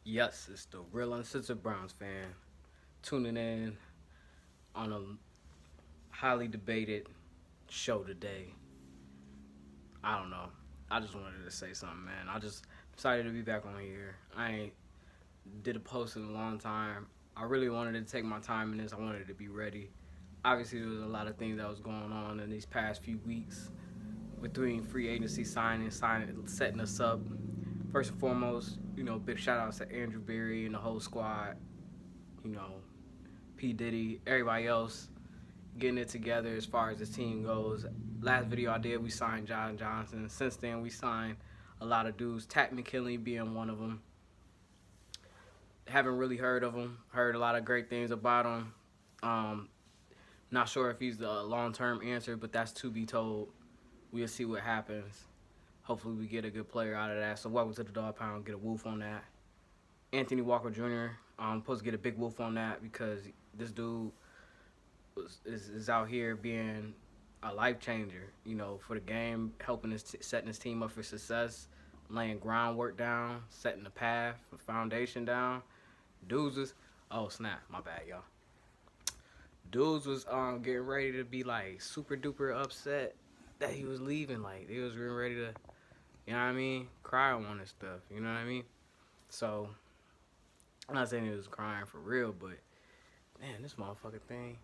Yes, it's the real uncensored Browns fan tuning in on a highly debated show today. I don't know. I just wanted to say something, man. I just excited to be back on here. I ain't did a post in a long time. I really wanted to take my time in this. I wanted to be ready. Obviously, there was a lot of things that was going on in these past few weeks between free agency signing, setting us up. First and foremost, big shout outs to Andrew Berry and the whole squad. You know, P Diddy, everybody else getting it together as far as this team goes. Last video I did, we signed John Johnson. Since then, we signed a lot of dudes. Tack McKinley being one of them. Haven't really heard of him. Heard a lot of great things about him. Um, Not sure if he's the long-term answer, but that's to be told. We'll see what happens. Hopefully, we get a good player out of that. So, welcome to the Dog Pound. Get a woof on that. Anthony Walker Jr. Supposed to get a big woof on that because this dude is out here being a life changer, for the game, helping setting his team up for success, laying groundwork down, setting the path, the foundation down. Dudes was, oh snap, my bad, y'all. Dudes was getting ready to be like super duper upset that he was leaving. Like they was getting ready to, you know what I mean, cry on this stuff. You know what I mean? So I'm not saying he was crying for real, but man, this motherfucking thing.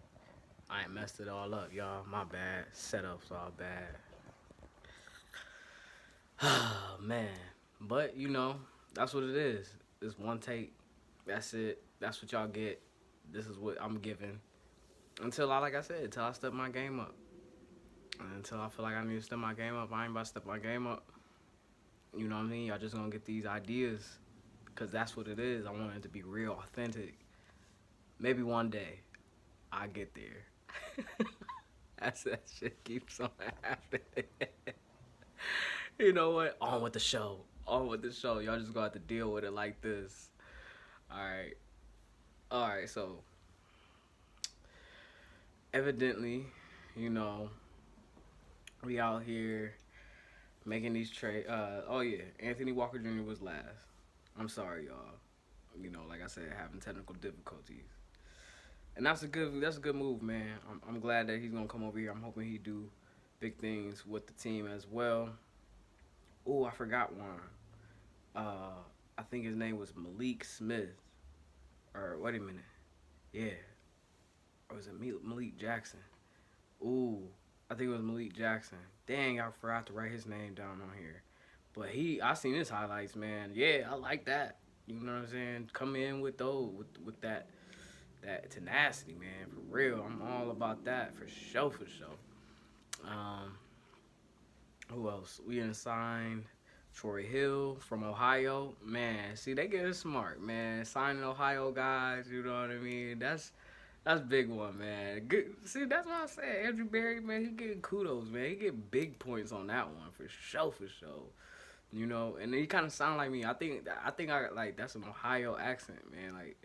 I ain't messed it all up, y'all. My bad. Setup's all bad. Oh, man. But, that's what it is. It's one take. That's it. That's what y'all get. This is what I'm giving. Until like I said, until I step my game up. And until I feel like I need to step my game up, I ain't about to step my game up. You know what I mean? Y'all just gonna get these ideas. Because that's what it is. I want it to be real, authentic. Maybe one day I get there. That's that shit keeps on happening. You know what? On with the show. On with the show. Y'all just gonna have to deal with it like this. Alright. Alright, so evidently, you know, we out here making these trades. Oh yeah, Anthony Walker Jr. was last. I'm sorry, y'all. Like I said, having technical difficulties. And that's a good move, man. I'm glad that he's gonna come over here. I'm hoping he do big things with the team as well. Oh, I forgot one. I think his name was Malik Smith. Or wait a minute, yeah. Or was it Malik Jackson? Ooh, I think it was Malik Jackson. Dang, I forgot to write his name down on here. But I seen his highlights, man. Yeah, I like that. You know what I'm saying? Come in with those, with that tenacity, man. For real, I'm all about that for sure, for sure. Um, who else? We done signed Troy Hill from Ohio. Man, see they getting smart, man. Signing Ohio guys, you know what I mean? That's big one, man. Good. See, that's what I said. Andrew Berry, man, he getting kudos, man. He get big points on that one for sure, for sure. And he kind of sound like me. I like that's an Ohio accent, man. Like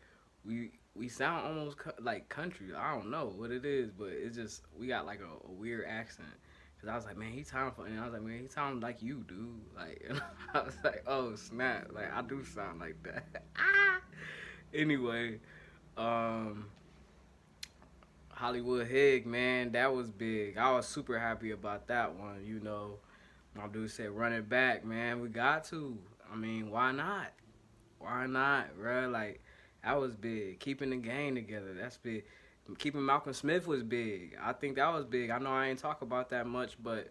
we sound almost like country. I don't know what it is, but it's just we got like a weird accent. Cause I was like, man, he sound funny. I was like, man, he sound like you, dude. Like, and I was like, oh snap, like I do sound like that. Anyway, um, Hollywood Hig, man, that was big. I was super happy about that one. My dude said, run it back, man. We got to. I mean, why not? Why not, bro? Like, that was big. Keeping the game together, that's big. Keeping Malcolm Smith was big. I think that was big. I know I ain't talk about that much, but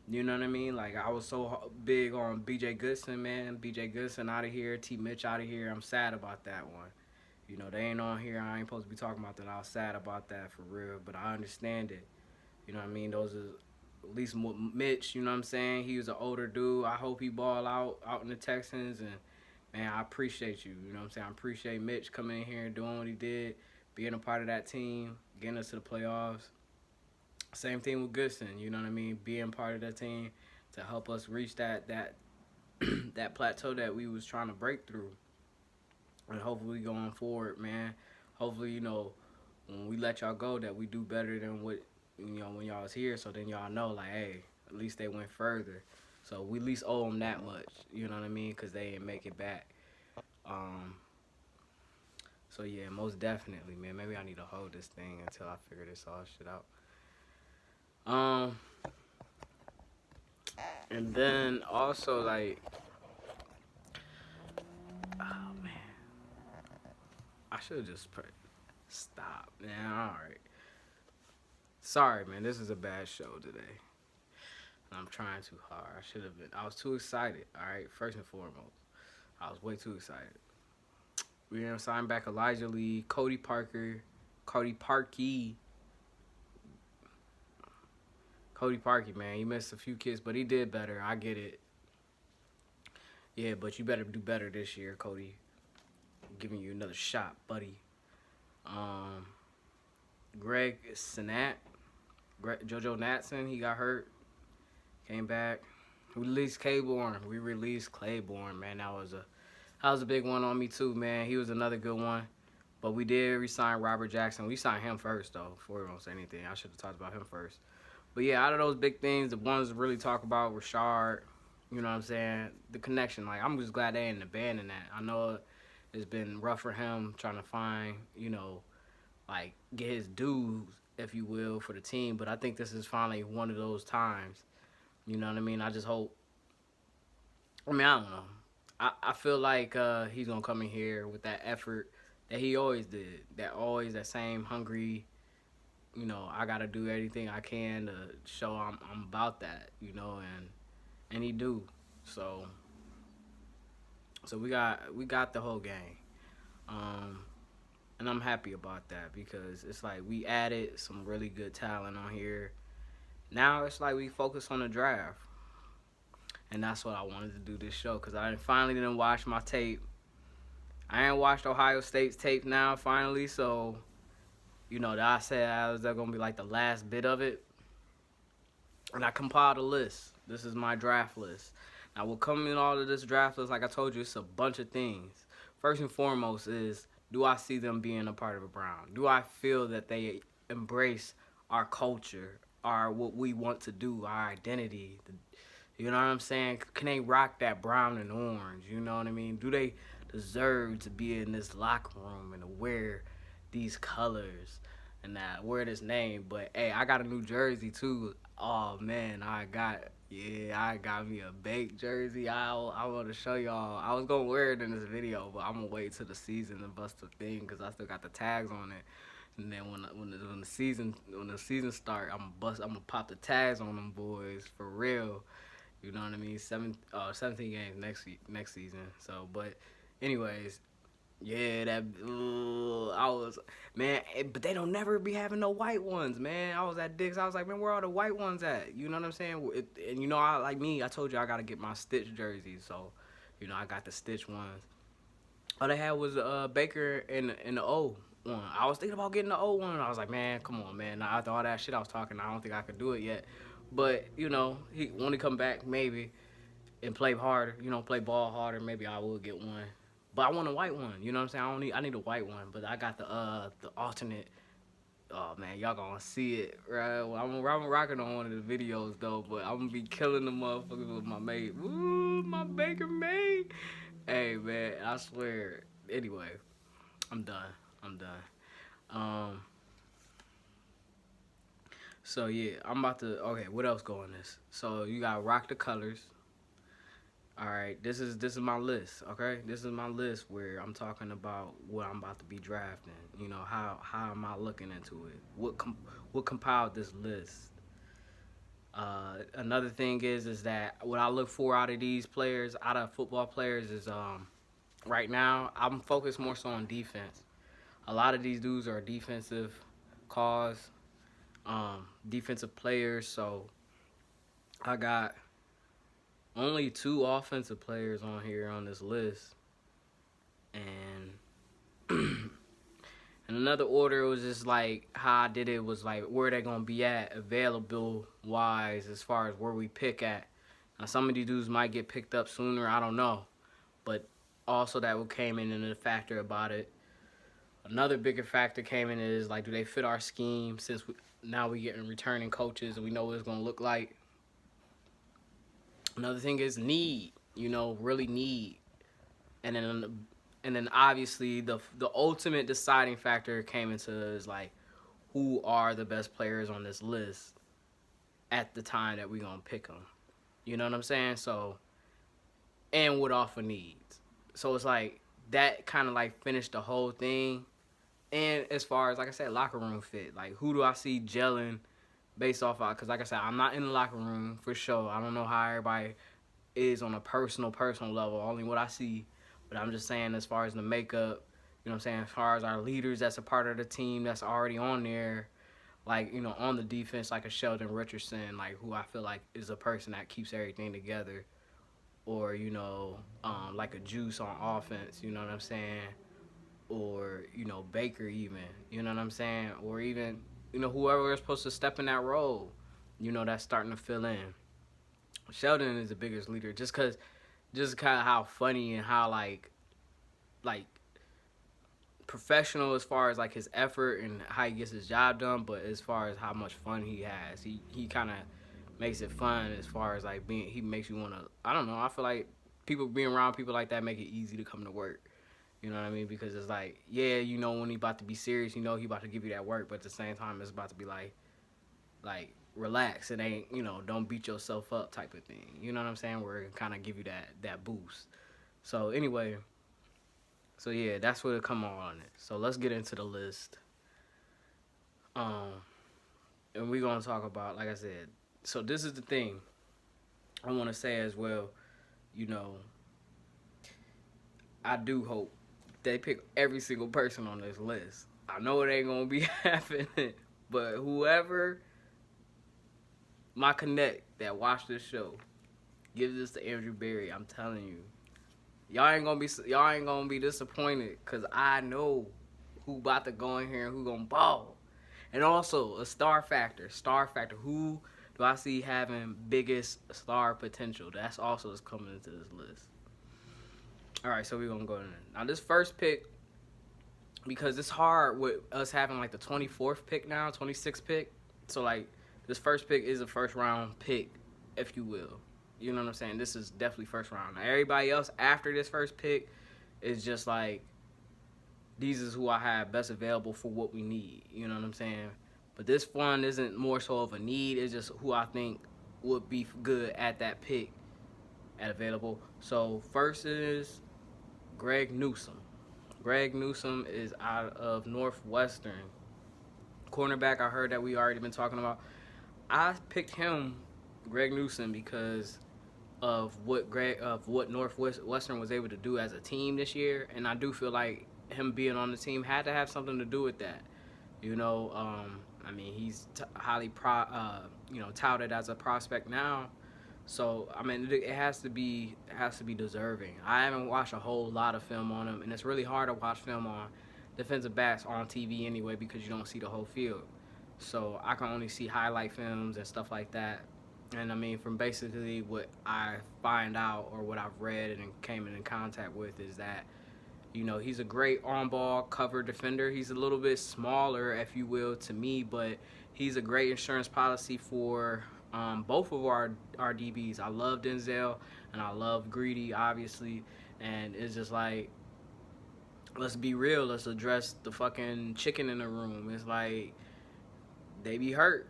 you know what I mean? Like, I was so big on BJ Goodson, man. BJ Goodson out of here. T. Mitch out of here. I'm sad about that one. They ain't on here. I ain't supposed to be talking about that. I was sad about that for real, but I understand it. You know what I mean? Those are at least Mitch. You know what I'm saying? He was an older dude. I hope he ball out in the Texans, and man, I appreciate you. You know what I'm saying? I appreciate Mitch coming in here and doing what he did, being a part of that team, getting us to the playoffs. Same thing with Goodson. You know what I mean? Being part of that team to help us reach that that plateau that we was trying to break through. And hopefully going forward, man. Hopefully, when we let y'all go, that we do better than what when y'all was here. So then y'all know, like, hey, at least they went further. So we at least owe them that much. You know what I mean? Because they didn't make it back. So yeah, most definitely, man. Maybe I need to hold this thing until I figure this all shit out. And then also like, oh man, I should just stop. Man, all right. Sorry, man. This is a bad show today. I'm trying too hard. I should have been. I was too excited. All right. First and foremost, I was way too excited. We gonna sign back Elijah Lee, Cody Parkey, man. He missed a few kicks, but he did better. I get it. Yeah, but you better do better this year, Cody. I'm giving you another shot, buddy. Greg Sinat, JoJo Natson, he got hurt. Came back. We released Claiborne. Man. That was a big one on me too, man. He was another good one. But we did re-sign Robert Jackson. We signed him first though, before we don't say anything. I should have talked about him first. But yeah, out of those big things, the ones to really talk about Rashard, you know what I'm saying? The connection. Like, I'm just glad they ain't abandoning that. I know it's been rough for him trying to find, like, get his dues, if you will, for the team. But I think this is finally one of those times. You know what I mean? I just hope. I mean, I don't know. I feel like he's going to come in here with that effort that he always did. That same hungry, I got to do everything I can to show I'm about that, and he do. So we got the whole gang. And I'm happy about that because it's like we added some really good talent on here. Now it's like we focus on the draft. And that's what I wanted to do this show because I finally didn't watch my tape. I ain't watched Ohio State's tape now, finally. So, I said I was going to be like the last bit of it. And I compiled a list. This is my draft list. Now, what comes in all of this draft list, like I told you, it's a bunch of things. First and foremost is, do I see them being a part of a Brown? Do I feel that they embrace our culture, what we want to do, our identity? You know what I'm saying? Can they rock that brown and orange? You know what I mean? Do they deserve to be in this locker room and to wear these colors and wear this name? But, hey, I got a new jersey, too. Oh, man, I got me a baked jersey. I want to show y'all. I was going to wear it in this video, but I'm going to wait till the season to bust the thing because I still got the tags on it. And then when the season start, I'm gonna pop the tags on them boys for real. You know what I mean? 17 games next season. So, but anyways, yeah, but they don't never be having no white ones, man. I was at Dick's. I was like, man, where are the white ones at? You know what I'm saying? And I told you I gotta get my Stitch jerseys. So, I got the Stitch ones. All they had was Baker in the O one. I was thinking about getting the O one. I was like, man, come on, man. Now, after all that shit I was talking, I don't think I could do it yet. But, when he come back, maybe, and play harder, play ball harder, maybe I will get one. But I want a white one, you know what I'm saying? I need a white one, but I got the alternate. Oh, man, y'all gonna see it, right? Well, I'm rocking on one of the videos, though, but I'm gonna be killing the motherfuckers with my mate. Ooh, my Baker mate. Hey, man, I swear. Anyway, I'm done. So yeah, I'm about to. Okay, what else go in this? So you got rock the colors. All right, this is my list. Okay, this is my list where I'm talking about what I'm about to be drafting. How am I looking into it? What compiled this list? Another thing is that what I look for out of these players, out of football players, is right now I'm focused more so on defense. A lot of these dudes are defensive cause. Defensive players, so I got only 2 offensive players on here on this list, and in another order, it was just like how I did it was like where they gonna be at available wise as far as where we pick at. Now some of these dudes might get picked up sooner, I don't know, but also that what came in the factor about it. Another bigger factor came in is like, do they fit our scheme since now we getting returning coaches and we know what it's gonna look like. Another thing is need, really need, and And then obviously the ultimate deciding factor came into is like, who are the best players on this list at the time that we gonna pick them. You know what I'm saying? So, and what offer needs. So it's like that kind of like finished the whole thing. And as far as, like I said, locker room fit, like who do I see gelling based off of? Because like I said, I'm not in the locker room for sure. I don't know how everybody is on a personal level. Only what I see. But I'm just saying, as far as the makeup, you know what I'm saying, as far as our leaders that's a part of the team that's already on there, like, you know, on the defense, like a Sheldon Richardson, like who I feel like is a person that keeps everything together. Or, you know, like a Juice on offense, you know what I'm saying? Or, you know, Baker even, you know what I'm saying? Or even, you know, whoever is supposed to step in that role, you know, that's starting to fill in. Sheldon is the biggest leader just kind of how funny and how, like, professional as far as, like, his effort and how he gets his job done, but as far as how much fun he has. He kind of makes it fun as far as, like, he makes you want to, I don't know, I feel like being around people like that make it easy to come to work. You know what I mean? Because it's like, yeah, you know when he about to be serious, you know he about to give you that work, but at the same time, it's about to be like, relax. It ain't, you know, don't beat yourself up type of thing. You know what I'm saying? Where it kind of give you that boost. So anyway, so yeah, that's what it come on it. So let's get into the list. And we're gonna talk about, like I said. So this is the thing I want to say as well. You know, I do hope they pick every single person on this list. I know it ain't gonna be happening, but whoever my connect that watch this show gives this to Andrew Berry, I'm telling you, y'all ain't gonna be disappointed, cause I know who about to go in here and who gonna ball. And also a star factor. Who do I see having biggest star potential? That's also is coming into this list. All right, so we're gonna go in. Now this first pick, because it's hard with us having like the 24th pick now, 26th pick. So like this first pick is a first round pick, if you will. You know what I'm saying? This is definitely first round. Now everybody else after this first pick is just like, these is who I have best available for what we need. You know what I'm saying? But this one isn't more so of a need. It's just who I think would be good at that pick at available. So first is Greg Newsom. Greg Newsom is out of Northwestern. Cornerback, I heard that we already been talking about. I picked him, Greg Newsom, because of what Northwestern was able to do as a team this year, and I do feel like him being on the team had to have something to do with that. You know, I mean, he's highly touted as a prospect now. So I mean, it has to be deserving. I haven't watched a whole lot of film on him, and it's really hard to watch film on defensive backs on TV anyway, because you don't see the whole field. So I can only see highlight films and stuff like that. And I mean, from basically what I find out or what I've read and came in contact with is that, you know, he's a great on-ball cover defender. He's a little bit smaller, if you will, to me, but he's a great insurance policy for both of our DBs. I love Denzel and I love Greedy, obviously. And it's just like, let's be real. Let's address the fucking chicken in the room. It's like, they be hurt.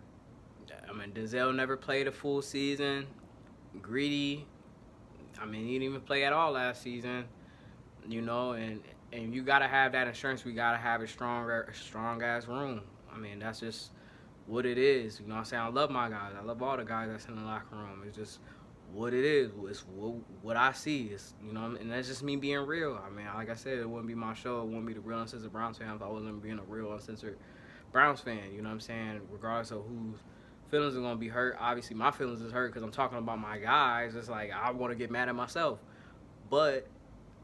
I mean, Denzel never played a full season. Greedy, I mean, he didn't even play at all last season. You know, and you got to have that insurance. We got to have a strong-ass room. I mean, that's just what it is. You know what I'm saying? I love my guys. I love all the guys that's in the locker room. It's just what it is. It's what I see. It's, you know, and that's just me being real. I mean, like I said, it wouldn't be my show. It wouldn't be the Real Uncensored Browns fan if I wasn't being a real uncensored Browns fan. You know what I'm saying? Regardless of whose feelings are going to be hurt. Obviously, my feelings is hurt because I'm talking about my guys. It's like, I want to get mad at myself. But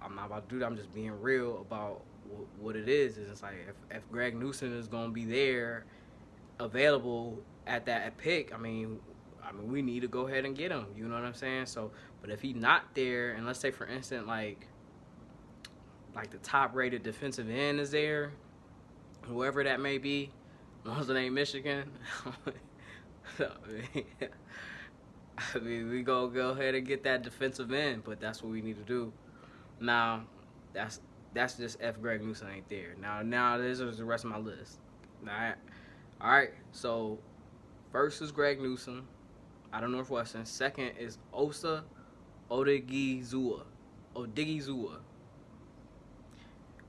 I'm not about to do that. I'm just being real about what it is. It's like, if Greg Newson is going to be there, available at that pick, I mean, we need to go ahead and get him. You know what I'm saying? So, but if he's not there, and let's say, for instance, like the top-rated defensive end is there, whoever that may be, as long as it ain't Michigan, I mean, we go ahead and get that defensive end, but that's what we need to do. Now, that's that's just F. Greg Newson ain't there. Now this is the rest of my list. All right. So first is Greg Newsom out of Northwestern. Second is Osa Odighighizuwa. Odighighizuwa.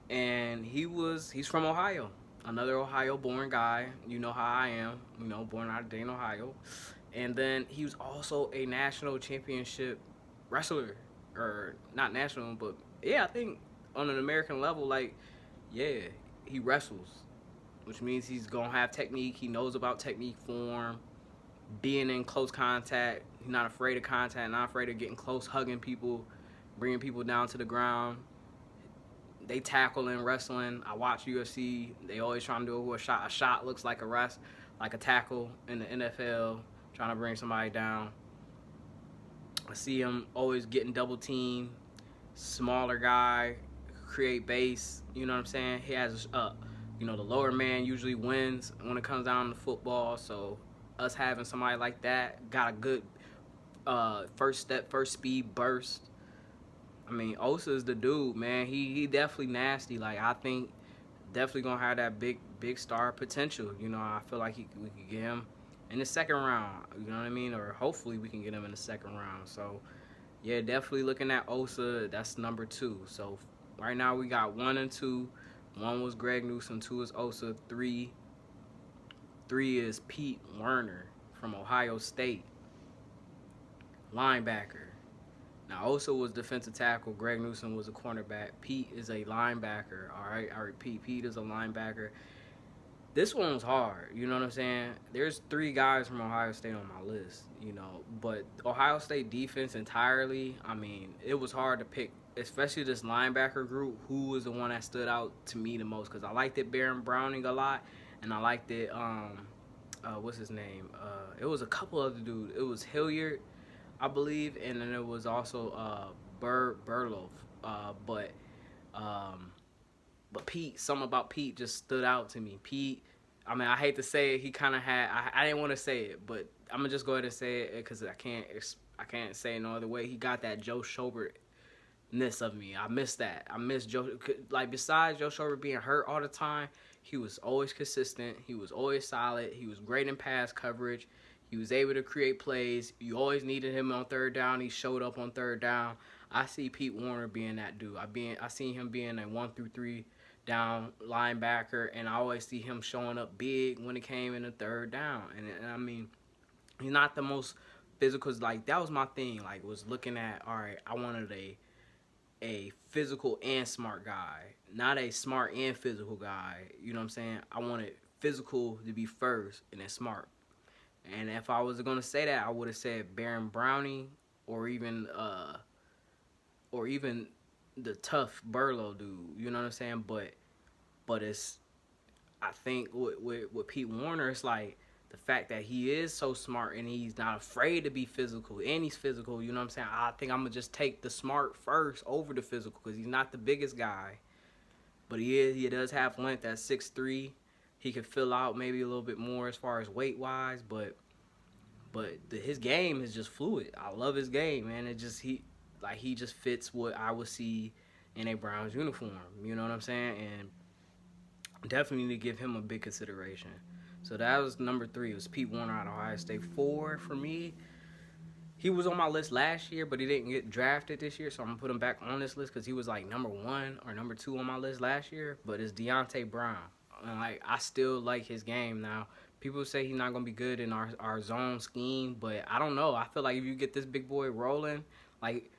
And he's from Ohio. Another Ohio-born guy. You know how I am. You know, born out of Dayton, Ohio. And then he was also a national championship wrestler, or not national, but yeah, I think on an American level, like, yeah, he wrestles, which means he's gonna have technique. He knows about technique, form, being in close contact. He's not afraid of contact, not afraid of getting close, hugging people, bringing people down to the ground. They tackle in wrestling. I watch UFC. They always trying to do a shot. A shot looks like like a tackle in the NFL, trying to bring somebody down. I see him always getting double teamed. Smaller guy, create base. You know what I'm saying? He has, the lower man usually wins when it comes down to football. So us having somebody like that, got a good first speed burst. I mean, Osa is the dude, man. He definitely nasty. Like, I think definitely gonna have that big star potential. You know, I feel like we could get him in the second round. You know what I mean? Or hopefully we can get him in the second round. So yeah, definitely looking at Osa. That's number 2. So right now we got 1 and 2. 1 was Greg Newsom. 2 is Osa. 3 is Pete Werner from Ohio State, linebacker. Now, Osa was defensive tackle. Greg Newsom was a cornerback. Pete is a linebacker. All right, I repeat, Pete is a linebacker. This one was hard. You know what I'm saying? There's 3 guys from Ohio State on my list, but Ohio State defense entirely, I mean, it was hard to pick, especially this linebacker group, who was the one that stood out to me the most, because I liked it Baron Browning a lot, and I liked it, what's his name? It was a couple other dudes. It was Hilliard, I believe, and then it was also Burloff. But Pete, something about Pete just stood out to me. Pete, I mean, I hate to say it, he kind of had. I didn't want to say it, but I'm gonna just go ahead and say it because I can't say it no other way. He got that Joe Schobert-ness of me. I miss that. I miss Joe. Like, besides Joe Schobert being hurt all the time, he was always consistent. He was always solid. He was great in pass coverage. He was able to create plays. You always needed him on third down. He showed up on third down. I see Pete Werner being that dude. I seen him being a 1 through 3 down linebacker, and I always see him showing up big when it came in the third down. And I mean, he's not the most physical. Like, that was my thing. Like, was looking at, all right, I wanted a physical and smart guy, not a smart and physical guy. You know what I'm saying? I wanted physical to be first and then smart. And if I was going to say that, I would have said Baron Browning or even the tough Burlow dude. You know what I'm saying? But it's, I think with Pete Werner, it's like the fact that he is so smart and he's not afraid to be physical, and he's physical. You know what I'm saying? I think I'm going to just take the smart first over the physical, because he's not the biggest guy. But he does have length at 6'3". He could fill out maybe a little bit more as far as weight-wise, but his game is just fluid. I love his game, man. He just fits what I would see in a Browns uniform. You know what I'm saying? And definitely need to give him a big consideration. So that was number 3. It was Pete Werner out of Ohio State. 4 for me. He was on my list last year, but he didn't get drafted this year, so I'm going to put him back on this list because he was like number 1 or number 2 on my list last year. But it's Deonte Brown. And I still like his game now. People say he's not going to be good in our zone scheme, but I don't know. I feel like if you get this big boy rolling, like,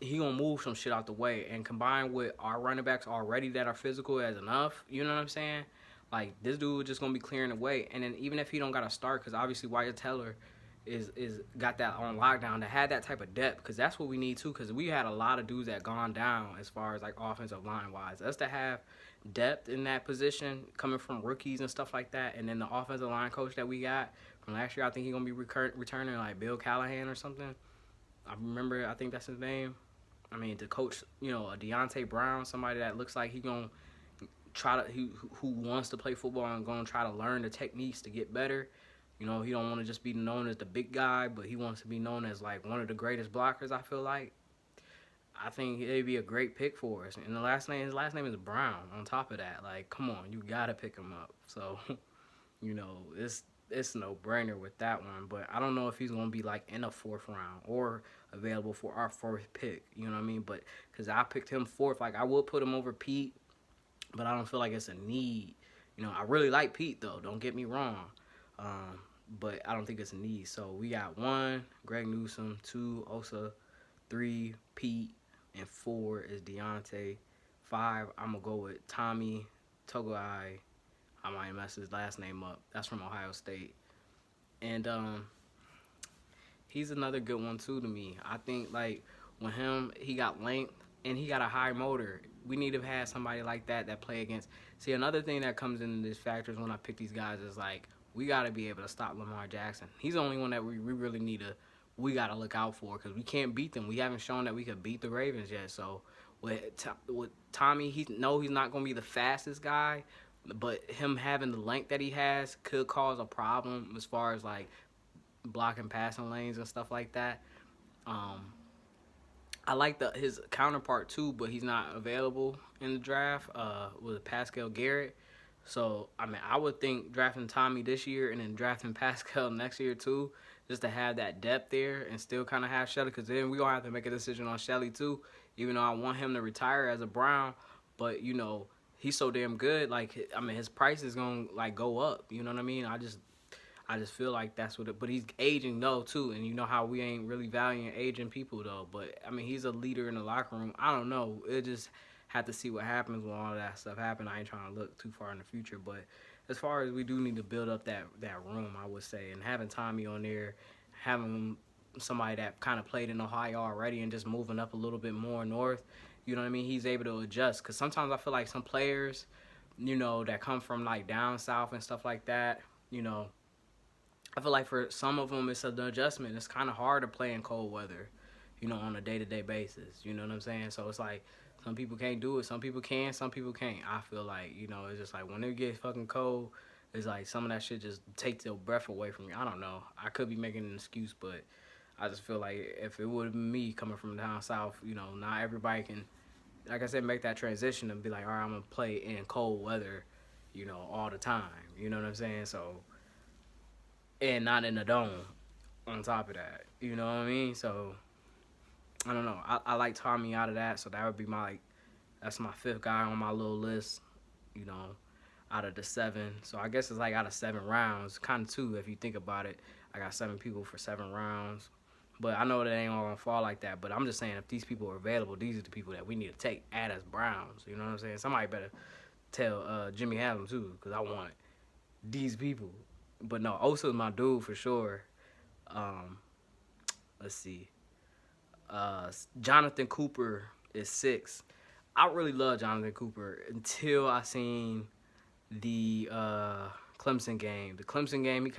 he going to move some shit out the way. And combined with our running backs already that are physical as enough, you know what I'm saying? Like, this dude just going to be clearing the way. And then even if he don't got to start, because obviously Wyatt Teller is got that on lockdown, to have that type of depth, because that's what we need too, because we had a lot of dudes that gone down as far as like offensive line wise. Us to have depth in that position coming from rookies and stuff like that, and then the offensive line coach that we got from last year, I think he's gonna be returning, like Bill Callahan or something. I think that's his name. I mean, to coach, a Deonte Brown, somebody that looks like he gonna who wants to play football and gonna try to learn the techniques to get better. He don't want to just be known as the big guy, but he wants to be known as like one of the greatest blockers, I feel like. I think he'd be a great pick for us. And his last name is Brown. On top of that, like, come on, you gotta pick him up. So, it's no brainer with that one. But I don't know if he's gonna be like in a fourth round or available for our fourth pick. You know what I mean? But because I picked him fourth, like I would put him over Pete, but I don't feel like it's a need. I really like Pete though. Don't get me wrong. Um, but I don't think it's a need. So we got one, Greg Newsom, two, Osa, three, Pete, and four is Deonte. Five, I'm gonna go with Tommy Togiai. I might mess his last name up. That's from Ohio State, and he's another good one too to me. I think like with him, he got length and he got a high motor. We need to have somebody like that play against. See, another thing that comes into this factors when I pick these guys is like we got to be able to stop Lamar Jackson. He's the only one that we really need to. We got to look out for because we can't beat them. We haven't shown that we could beat the Ravens yet. So with Tommy, he's not going to be the fastest guy, but him having the length that he has could cause a problem as far as like blocking passing lanes and stuff like that. I like his counterpart too, but he's not available in the draft with Pascal Garrett. So I mean, I would think drafting Tommy this year and then drafting Pascal next year too, just to have that depth there and still kind of have Shelley, because then we gonna have to make a decision on Shelley too. Even though I want him to retire as a Brown, but he's so damn good. Like I mean, his price is gonna like go up. You know what I mean? I just feel like that's what it. But he's aging though too, and you know how we ain't really valuing aging people though. But I mean, he's a leader in the locker room. I don't know. It just have to see what happens when all of that stuff happen. I ain't trying to look too far in the future, but as far as we do need to build up that room, I would say, and having Tommy on there, having somebody that kind of played in Ohio already, and just moving up a little bit more north. You know what I mean? He's able to adjust because sometimes I feel like some players, that come from like down south and stuff like that, I feel like for some of them, it's an adjustment. It's kind of hard to play in cold weather, on a day-to-day basis. You know what I'm saying? So it's like some people can't do it. Some people can. Some people can't. I feel like, it's just like when it gets fucking cold, it's like some of that shit just takes your breath away from you. I don't know. I could be making an excuse, but I just feel like if it would have been me coming from down south, not everybody can, like I said, make that transition and be like, all right, I'm going to play in cold weather, all the time. You know what I'm saying? So, and not in the dome on top of that. You know what I mean? So, I don't know. I like Tommy out of that, so that would be that's my fifth guy on my little list, out of the 7. So I guess it's like out of 7 rounds, kind of 2 if you think about it. I got 7 people for 7 rounds. But I know that ain't all going to fall like that. But I'm just saying if these people are available, these are the people that we need to take add as Browns. You know what I'm saying? Somebody better tell Jimmy Haslam too, because I want these people. But no, Osa's my dude for sure. Let's see. Jonathan Cooper is 6. I really love Jonathan Cooper until I seen the Clemson game. The Clemson game,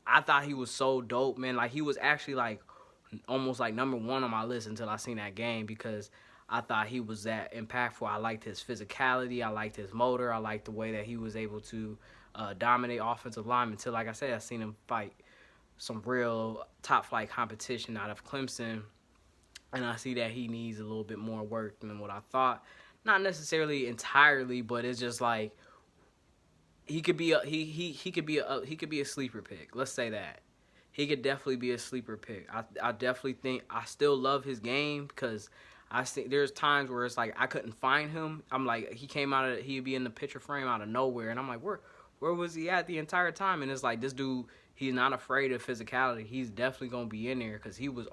I thought he was so dope, man. Like he was actually like almost like number 1 on my list until I seen that game because I thought he was that impactful. I liked his physicality. I liked his motor. I liked the way that he was able to dominate offensive linemen. Until, like I said, I seen him fight some real top flight competition out of Clemson, and I see that he needs a little bit more work than what I thought. Not necessarily entirely, but it's just like he could be a sleeper pick. Let's say that he could definitely be a sleeper pick. I definitely think I still love his game because I think there's times where it's like I couldn't find him. I'm like he'd be in the picture frame out of nowhere, and I'm like where was he at the entire time? And it's like this dude. He's not afraid of physicality. He's definitely going to be in there because he was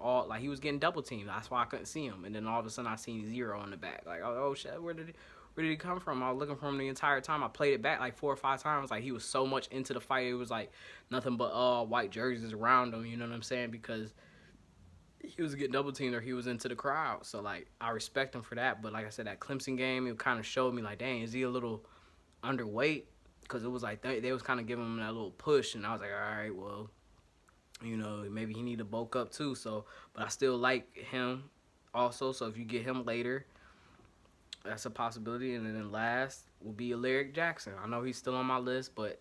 getting double teamed. That's why I couldn't see him. And then all of a sudden I seen 0 in the back. Like, oh shit, where did he come from? I was looking for him the entire time. I played it back like 4 or 5 times. Like he was so much into the fight. It was like nothing but white jerseys around him. You know what I'm saying? Because he was getting double teamed or he was into the crowd. So like I respect him for that. But like I said, that Clemson game, it kind of showed me like, dang, is he a little underweight? Because it was like they was kind of giving him that little push, and I was like, all right, well, maybe he need to bulk up too. So, but I still like him also. So if you get him later, that's a possibility. And then last will be Alaric Jackson. I know he's still on my list, but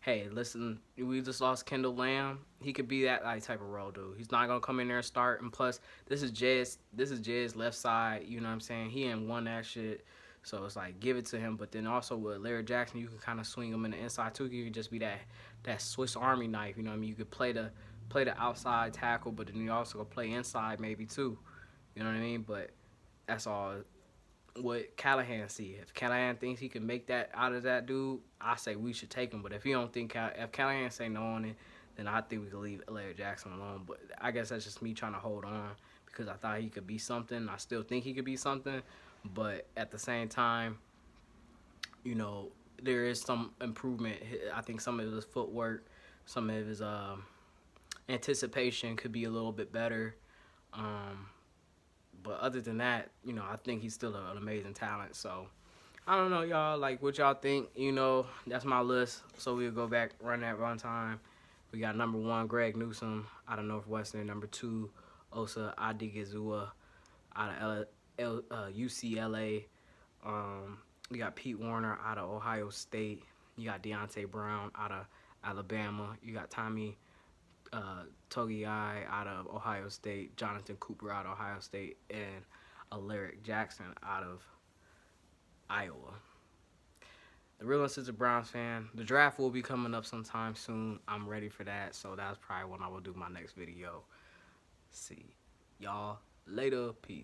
hey, listen, we just lost Kendall Lamb. He could be that like type of role dude. He's not gonna come in there and start. And plus, this is Jed's left side. You know what I'm saying? He ain't won that shit. So it's like give it to him. But then also with Alaric Jackson, you can kind of swing him in the inside too. You can just be that Swiss Army knife. You know what I mean? You could play the outside tackle, but then you also go play inside maybe too. You know what I mean? But that's all what Callahan see. If Callahan thinks he can make that out of that dude, I say we should take him. But if he don't think if Callahan say no on it, then I think we could leave Larry Jackson alone. But I guess that's just me trying to hold on because I thought he could be something. I still think he could be something, but at the same time, you know, there is some improvement. I think some of his footwork, some of his anticipation could be a little bit better. Um, but other than that, you know, I think he's still an amazing talent. So I don't know, y'all. Like, what y'all think? You know, that's my list. So we'll go back, run that one time. We got number 1, Greg Newsom out of Northwestern. Number 2, Osa Odighighizuwa out of UCLA. You got Pete Werner out of Ohio State. You got Deonte Brown out of Alabama. You got Tommy Togiai out of Ohio State. Jonathan Cooper out of Ohio State. And Alaric Jackson out of Iowa. The real Uncensored Browns fan. The draft will be coming up sometime soon. I'm ready for that. So that's probably when I will do my next video. See y'all later. Peace.